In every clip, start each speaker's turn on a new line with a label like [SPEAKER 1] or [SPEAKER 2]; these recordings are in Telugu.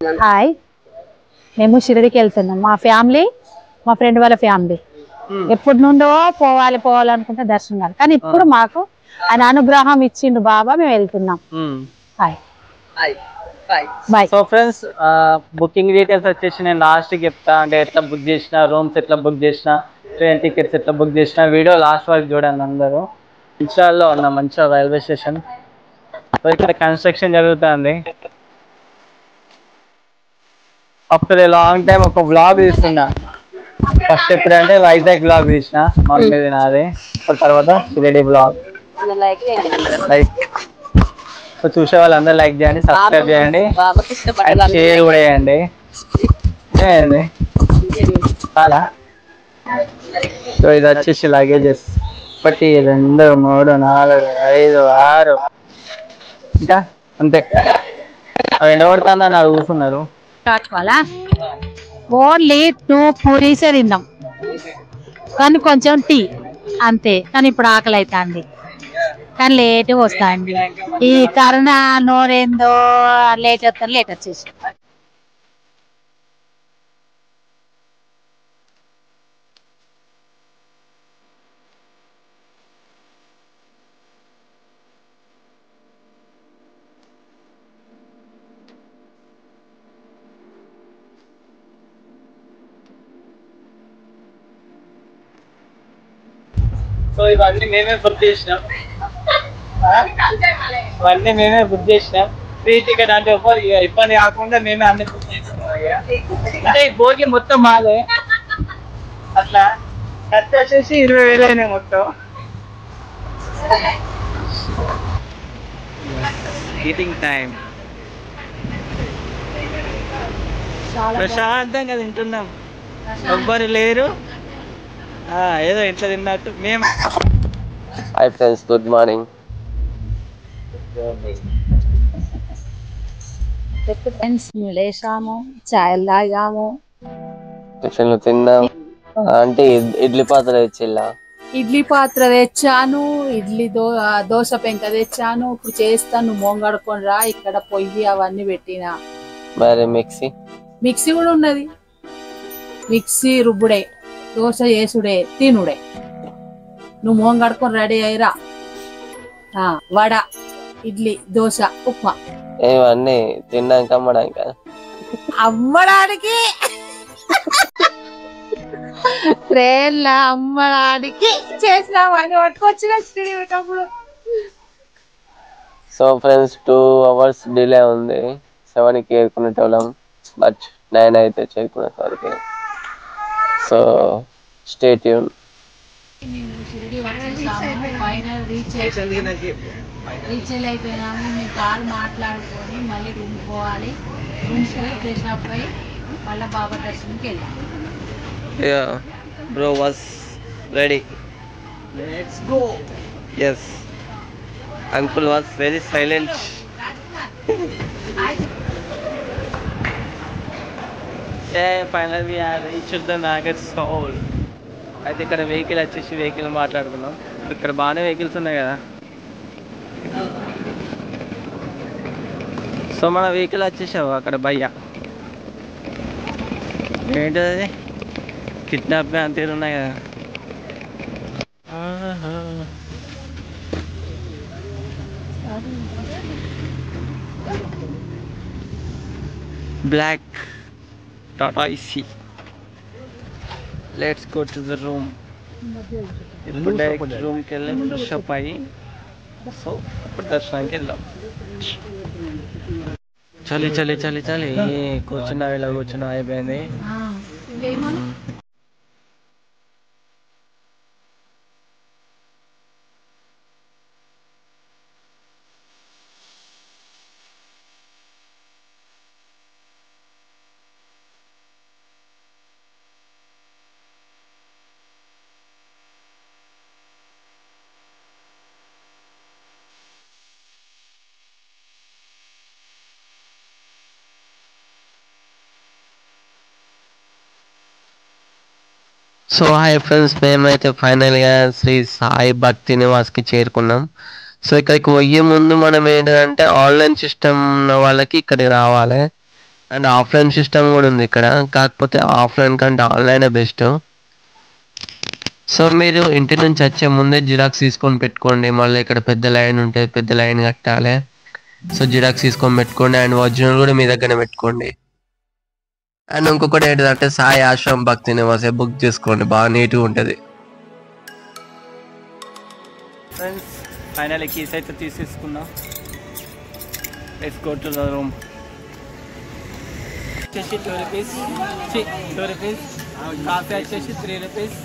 [SPEAKER 1] హాయ్, మేము షిరిడికి వెళ్తున్నాం. మా ఫ్యామిలీ, మా ఫ్రెండ్ వాళ్ళ ఫ్యామిలీ. ఎప్పటి నుండో పోవాలనుకుంటే దర్శనం కాదు, కానీ ఇప్పుడు మాకు ఆయన అనుగ్రహం ఇచ్చిండు బాబా, మేము వెళ్తున్నాం. Hi bye.
[SPEAKER 2] So friends, booking details వచ్చేసి నేను లాస్ట్కి చెప్తా. అంటే ఎట్లా బుక్ చేసిన, రూమ్స్ ఎట్లా బుక్ చేసిన, ట్రైన్ టికెట్స్ ఎట్లా బుక్ చేసిన, వీడియో లాస్ట్ వరకు చూడండి అందరూ. ఇన్స్టాల్లో ఉన్న మంచిగా రైల్వే స్టేషన్. సో ఇక్కడ కన్స్ట్రక్షన్ జరుగుతుంది. ఆఫ్టర్ ఏ లాంగ్ టైం ఒక వ్లాగ్ తీస్తున్నా. ఫస్ట్ ఎప్పుడంటే వైజాగ్ వ్లాగ్ తీసిన, మమ్మీది నాది. తర్వాత షిరిడి వ్లాగ్. సో చూసే వాళ్ళందరూ లైక్ చేయండి, సబ్స్క్రైబ్ చేయండి, షేర్ కూడా చేయండి. చాలా. సో ఇది వచ్చేసి లగేజెస్. 1 2 3 4 5 6 ఇంకా అంతే. అవి ఎండబడుతుందని అడుగుతున్నారు.
[SPEAKER 1] ఓన్లీ 2 పూరీస్ తిందాం, కానీ కొంచెం టీ అంతే. కానీ ఇప్పుడు ఆకలి అవుతుంది, కానీ లేట్ వస్తాండి. ఈ కరోనా నోరేందో లేట్ వచ్చేసి.
[SPEAKER 2] సో ఇవన్నీ మేమే బుక్ చేసినాం. ఫ్రీ టికెట్ అంటే ఇబ్బంది కాకుండా మేమే అన్ని బుక్ చేసినాం. అంటే ఈ భోగి మొత్తం మాదే. అట్లా ఖర్చు వచ్చేసి 20,000 అయినాయి మొత్తం. Eating time. ప్రశాంతంగా తింటున్నాం, ఎవ్వరు లేరు, ఏదో ఇంట్లో తిన్నట్టు మేము.
[SPEAKER 3] Hi friends, good morning.
[SPEAKER 1] Friends లేసాము, చాయ్ తాగాము,
[SPEAKER 3] టిఫిన్లు తిన్నాం. అంటే ఇడ్లీ పాత్ర తెచ్చిల్లా?
[SPEAKER 1] ఇడ్లీ పాత్ర తెచ్చాను, దోశ పెంక తెచ్చాను. ఇప్పుడు చేస్తాను, మోంగడుకొని రా. ఇక్కడ పొయ్యి అవన్నీ పెట్టినా.
[SPEAKER 3] మరి మిక్సీ
[SPEAKER 1] కూడా ఉన్నది. మిక్సీ రుబ్బుడే, దోశ చేసుడే, తినుడే. నువ్వు మోహం కడుకొని రెడీ అయ్యిరా. వడ, ఇడ్లీ, దోశ, ఉప్మా
[SPEAKER 3] ఇవన్నీ తిన్నాక
[SPEAKER 1] అమ్మడానికి ట్రైన్లో అమ్మడానికి చేసినామని పట్టుకొచ్చినప్పుడు.
[SPEAKER 3] సో ఫ్రెండ్స్, 2 hours డిలే ఉంది. 7కి చేరుకునేటోళ్ళం, బట్ 9 అయితే చేరుకునేసరికి. So stay tune. రీచ్
[SPEAKER 1] అయిపోయినాము. మేము కాల్ మాట్లాడుకొని మళ్ళీ రూమ్ పోవాలి. రూమ్స్ ఫ్రెష్ అప్ అయ్యి మళ్ళీ బాబా దర్శనంకి వెళ్ళాం.
[SPEAKER 3] Bro was ready.
[SPEAKER 2] Let's go.
[SPEAKER 3] Yes. Uncle was very silent.
[SPEAKER 2] Yeah, finally we are reached the Nagar's hall. అయితే ఇక్కడ వెహికల్ మాట్లాడుకున్నాం. ఇక్కడ బాగానే వెహికల్స్ ఉన్నాయి కదా. సో మన వెహికల్ వచ్చేసావు అక్కడ భయ్య. ఏంటది, కిడ్నాప్ అంతే ఉన్నాయి కదా. Block Tata AC. Let's go to the room. ఇప్పుడు డైరెక్ట్ రూమ్కి వెళ్ళి ఫ్రెష్ అప్ అయ్యి సో ఇప్పుడు దర్శనానికి వెళ్దాం. చలి కూర్చున్నా, ఇలా కూర్చున్నా అయిపోయింది.
[SPEAKER 3] సో హాయ్ ఫ్రెండ్స్, మేమైతే ఫైనల్గా శ్రీ సాయి భక్తి నివాస్కి చేరుకున్నాం. సో ఇక్కడికి పోయే ముందు మనం ఏంటంటే ఆన్లైన్ సిస్టమ్ ఉన్న వాళ్ళకి ఇక్కడికి రావాలి. అండ్ ఆఫ్లైన్ సిస్టమ్ కూడా ఉంది ఇక్కడ, కాకపోతే ఆఫ్లైన్ కంటే ఆన్లైనే బెస్ట్. సో మీరు ఇంటి నుంచి వచ్చే ముందే జిరాక్స్ తీసుకొని పెట్టుకోండి, మళ్ళీ ఇక్కడ పెద్ద లైన్ ఉంటుంది, పెద్ద లైన్ కట్టాలి. సో జిరాక్స్ తీసుకొని పెట్టుకోండి, అండ్ ఒరిజినల్ కూడా మీ దగ్గర పెట్టుకోండి. అండ్ ఇంకొకటి ఏంటంటే సాయి ఆశ్రమ్ భక్తి నివాసే బుక్ చేసుకోండి, బాగా నీట్గా ఉంటుంది.
[SPEAKER 2] ఫ్రెండ్స్ ఫైనల్ కీస్ అయితే తీసేసుకున్నాం. Let's go to the room. వచ్చేసి 2 రూపీస్, 2 రూపీస్. కాఫీ వచ్చేసి 3 rupees.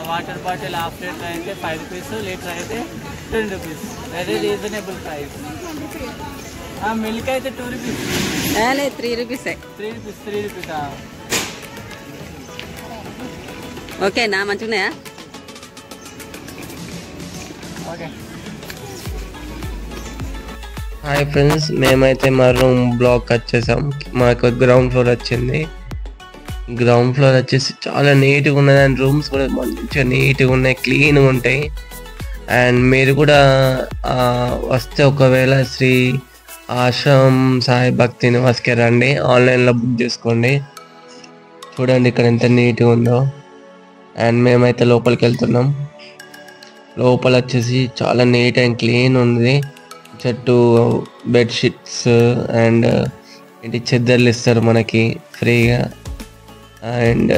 [SPEAKER 2] Water bottle half litre అయితే 5 రూపీస్, లీటర్ అయితే 10 rupees. Very reasonable price. Milk అయితే 2 రూపీస్.
[SPEAKER 4] 3 రూపీస్.
[SPEAKER 2] 3 రూపీసా?
[SPEAKER 4] ఓకేనా, మంచిగున్నాయా?
[SPEAKER 2] ఓకే.
[SPEAKER 3] హాయ్ ఫ్రెండ్స్, మేమైతే మా రూమ్ బ్లాక్ వచ్చేసాం. మాకు గ్రౌండ్ ఫ్లోర్ వచ్చింది. గ్రౌండ్ ఫ్లోర్ వచ్చేసి చాలా నీట్గా ఉన్నది, అండ్ రూమ్స్ కూడా మంచిగా నీట్గా ఉన్నాయి, క్లీన్గా ఉంటాయి. అండ్ మీరు కూడా వస్తే ఒకవేళ శ్రీ ఆశ్రమ్ సాయి భక్తి నివాస్కి రండి, ఆన్లైన్లో బుక్ చేసుకోండి. చూడండి ఇక్కడ ఎంత నీట్గా ఉందో. అండ్ మేమైతే లోపలికి వెళ్తున్నాం. లోపల వచ్చేసి చాలా నీట్ అండ్ క్లీన్ ఉంది. చెట్టు బెడ్షీట్స్ అండ్ ఏంటి చెద్దర్లు ఇస్తారు మనకి ఫ్రీగా. అండ్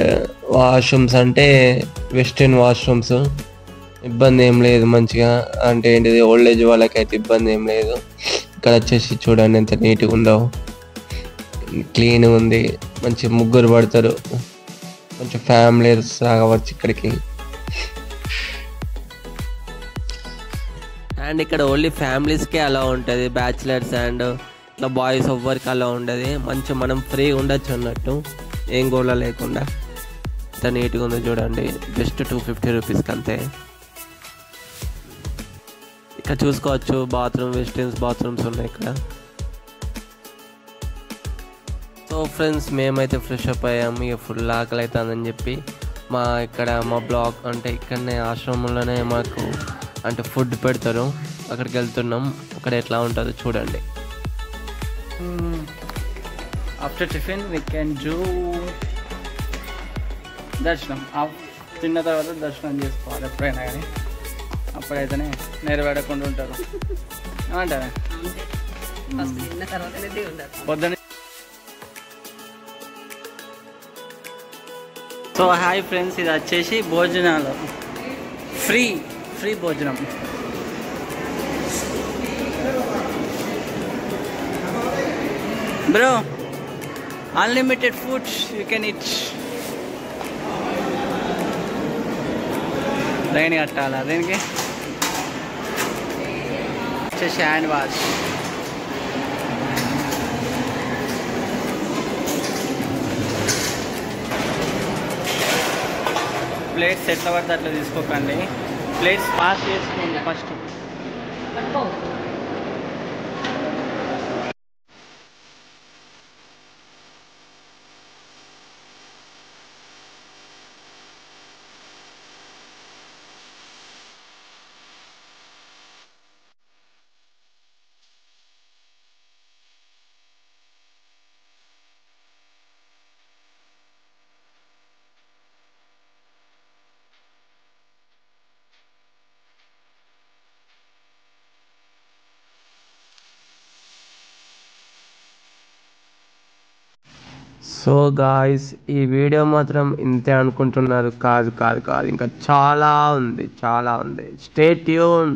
[SPEAKER 3] వాష్రూమ్స్ అంటే వెస్ట్రన్ వాష్రూమ్స్, ఇబ్బంది ఏం లేదు, మంచిగా అంటే ఏంటిది ఓల్డ్ ఏజ్ వాళ్ళకైతే ఇబ్బంది ఏం లేదు. ఇక్కడ వచ్చేసి చూడండి ఎంత నీట్గా ఉందో, క్లీన్ ఉంది, మంచి ముగ్గురు పడతారు, మంచి ఫ్యామిలీస్ రావచ్చు ఇక్కడికి. అండ్ ఇక్కడ ఓన్లీ ఫ్యామిలీస్కే అలా ఉంటుంది, బ్యాచిలర్స్ అండ్ ఇట్లా బాయ్స్ ఎవ్వరికి అలా ఉండదు. మంచి మనం ఫ్రీ ఉండొచ్చు అన్నట్టు, ఏం గోళ లేకుండా. ఇంత నీట్గా ఉందో చూడండి, జస్ట్ 250 రూపీస్కి అంతే. ఇక్కడ చూసుకోవచ్చు బాత్రూమ్, వెస్టర్న్స్ బాత్రూమ్స్ ఉన్నాయి ఇక్కడ. సో ఫ్రెండ్స్ మేమైతే ఫ్రెష్ అప్ అయ్యాము, ఇక ఫుల్ ఆకలి అవుతుందని చెప్పి మా బ్లాక్ అంటే ఇక్కడనే ఆశ్రమంలోనే మాకు అంటే ఫుడ్ పెడతారు, అక్కడికి వెళ్తున్నాం. అక్కడ ఎట్లా ఉంటుందో చూడండి.
[SPEAKER 2] After tiffin we can do దర్శనం. తిన్న తర్వాత దర్శనం చేసుకోవాలి ఎప్పుడైనా కానీ, అప్పుడైతేనే నెరవేరకుండా ఉంటారు. ఏమంటారా? పొద్దున. సో హాయ్ ఫ్రెండ్స్, ఇది వచ్చేసి భోజనాలు, ఫ్రీ భోజనం. Bro unlimited food you can eat. Line కట్టాలా దీనికి? వచ్చేసి హ్యాండ్ వాష్. ప్లేట్స్ ఎట్లా పడితే అట్లా తీసుకోకండి, ప్లేట్స్ పాస్ చేసుకోండి ఫస్ట్.
[SPEAKER 3] సో గాయ్స్, ఈ వీడియో మాత్రం ఇంతే అనుకుంటున్నారు, కాదు కాదు కాదు, ఇంకా చాలా ఉంది. Stay tune.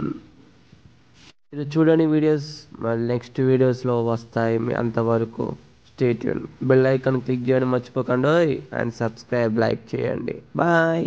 [SPEAKER 3] మీరు చూడని వీడియోస్ మళ్ళీ నెక్స్ట్ వీడియోస్లో వస్తాయి. అంతవరకు stay tune. Bell icon click చేయడం మర్చిపోకండి, అండ్ సబ్స్క్రైబ్, లైక్ చేయండి. బాయ్.